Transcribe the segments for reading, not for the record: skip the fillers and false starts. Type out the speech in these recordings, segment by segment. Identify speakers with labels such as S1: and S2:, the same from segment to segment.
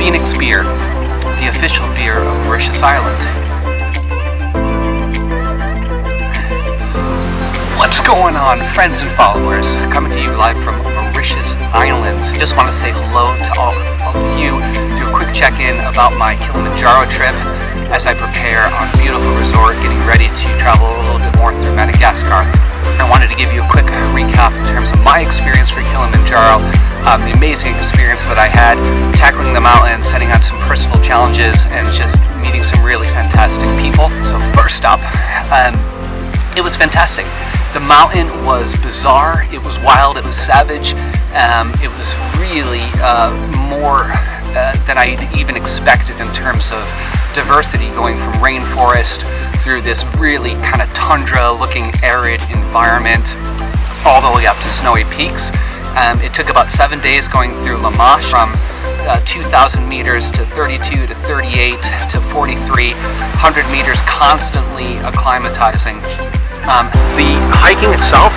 S1: Phoenix beer, the official beer of Mauritius Island. What's going on, friends and followers? Coming to you live from Mauritius Island. Just want to say hello to all of you. Do a quick check-in about my Kilimanjaro trip as I prepare on a beautiful resort, getting ready to travel a little bit more through Madagascar. I wanted to give you a quick recap in terms of my experience for Kilimanjaro, the amazing experience that I had tackling the mountain, setting on some personal challenges, and just meeting some really fantastic people. So first up, it was fantastic. The mountain was bizarre, it was wild, it was savage, it was really more than I even expected in terms of diversity, going from rainforest through this really kind of tundra looking arid environment all the way up to snowy peaks. It took about 7 days going through La Manche, from 2,000 meters to 32 to 38 to 4,300 meters, constantly acclimatizing. The hiking itself,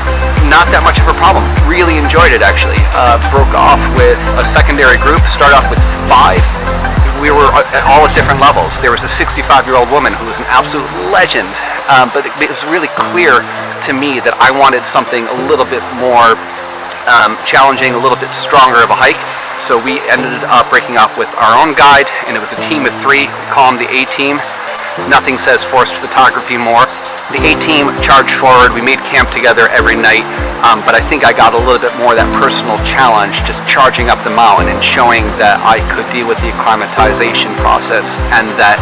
S1: not that much of a problem. Really enjoyed it, actually. Broke off with a secondary group, started off with 5. We were all at different levels. There was a 65-year-old woman who was an absolute legend, but it was really clear to me that I wanted something a little bit more challenging, a little bit stronger of a hike. So we ended up breaking off with our own guide, and it was a team of 3. We call them the A-Team. Nothing says forced photography more. The A-Team charged forward. We made camp together every night, but I think I got a little bit more of that personal challenge, just charging up the mountain and showing that I could deal with the acclimatization process, and that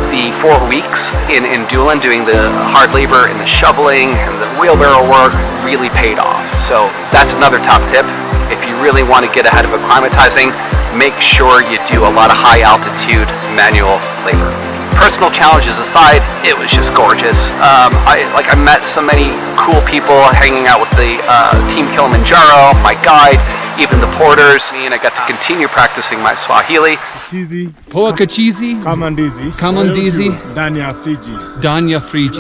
S1: the 4 weeks in Doolin doing the hard labor and the shoveling and the wheelbarrow work really paid off. So that's another top tip. If you really want to get ahead of acclimatizing, make sure you do a lot of high altitude manual labor. Personal challenges aside, it was just gorgeous. I met so many cool people hanging out with the Team Kilimanjaro, my guide, even the porters, and I got to continue practicing my Swahili.
S2: Poa Kichizi,
S3: Kamandizi, Danya Fiji.
S2: Danya Fiji.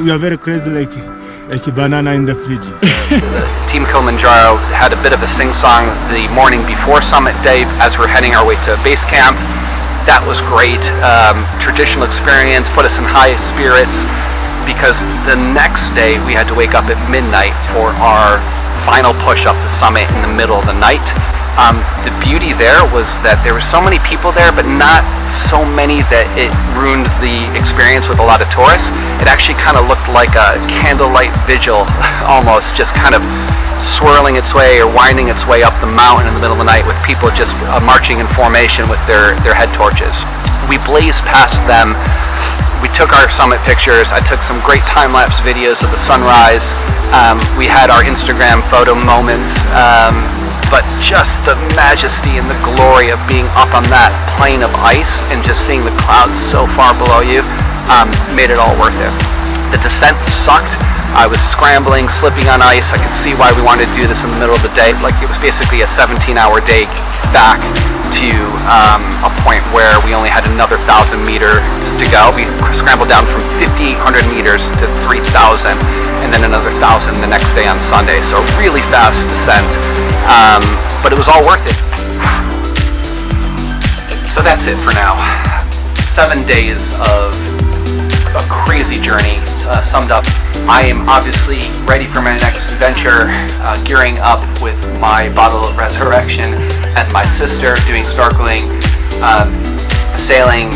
S3: You are very crazy like a banana in the Fiji.
S1: The Team Kilimanjaro had a bit of a sing-song the morning before summit day as we're heading our way to base camp. That was great. Traditional experience, put us in high spirits, because the next day we had to wake up at midnight for our final push up the summit in the middle of the night. The beauty there was that there were so many people there, but not so many that it ruined the experience with a lot of tourists. It actually kind of looked like a candlelight vigil, almost, just kind of swirling its way or winding its way up the mountain in the middle of the night, with people just marching in formation with their head torches. We blazed past them. We took our summit pictures. I took some great time-lapse videos of the sunrise. We had our Instagram photo moments, but just the majesty and the glory of being up on that plain of ice and just seeing the clouds so far below you made it all worth it. The descent sucked. I was scrambling, slipping on ice. I could see why we wanted to do this in the middle of the day. Like, it was basically a 17-hour day back to a point where we only had another 1,000 meters to go. We scrambled down from 5,800 meters to 3,000, and then another 1,000 the next day on Sunday. So really fast descent, but it was all worth it. So that's it for now. 7 days of a crazy journey summed up. I am obviously ready for my next adventure, gearing up with my bottle of resurrection and my sister, doing snorkeling, sailing,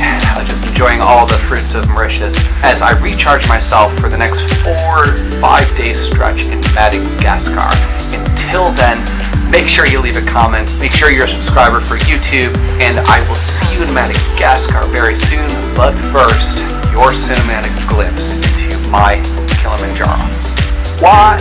S1: just enjoying all the fruits of Mauritius as I recharge myself for the next 4-5 day stretch in Madagascar. Until then, make sure you leave a comment, make sure you're a subscriber for YouTube, and I will see you in Madagascar very soon. But first, your cinematic glimpse into my Kilimanjaro. What?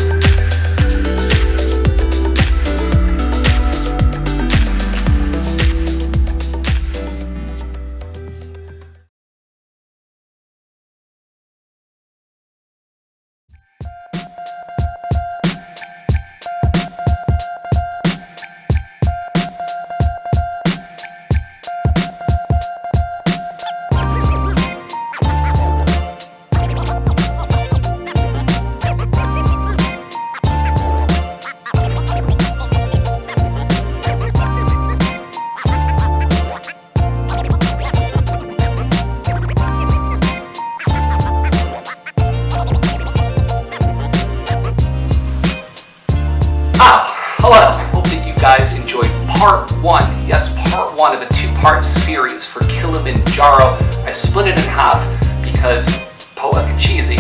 S1: because Poa Kichizi-EO,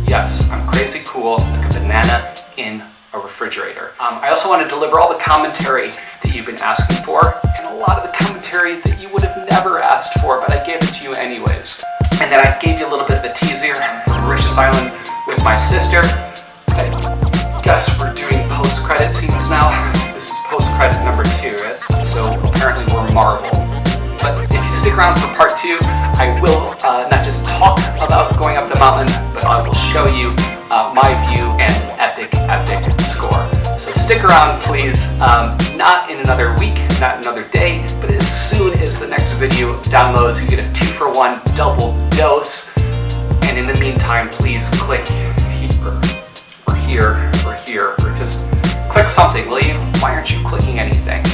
S1: yes, I'm crazy cool like a banana in a refrigerator. I also want to deliver all the commentary that you've been asking for, and a lot of the commentary that you would have never asked for, but I gave it to you anyways. And then I gave you a little bit of a teaser from Mauritius Island with my sister. I guess we're doing post-credit scenes now. This is post-credit number 2, yes? So apparently we're Marvel. But if you stick around for part 2, I will not just talk about going up the mountain, but I will show you my view and epic score. So stick around, please. Not in another week, not another day, but as soon as the next video downloads, you get a 2-for-1 double dose. And in the meantime, please click here or here, or just click something, will you? Why aren't you clicking anything?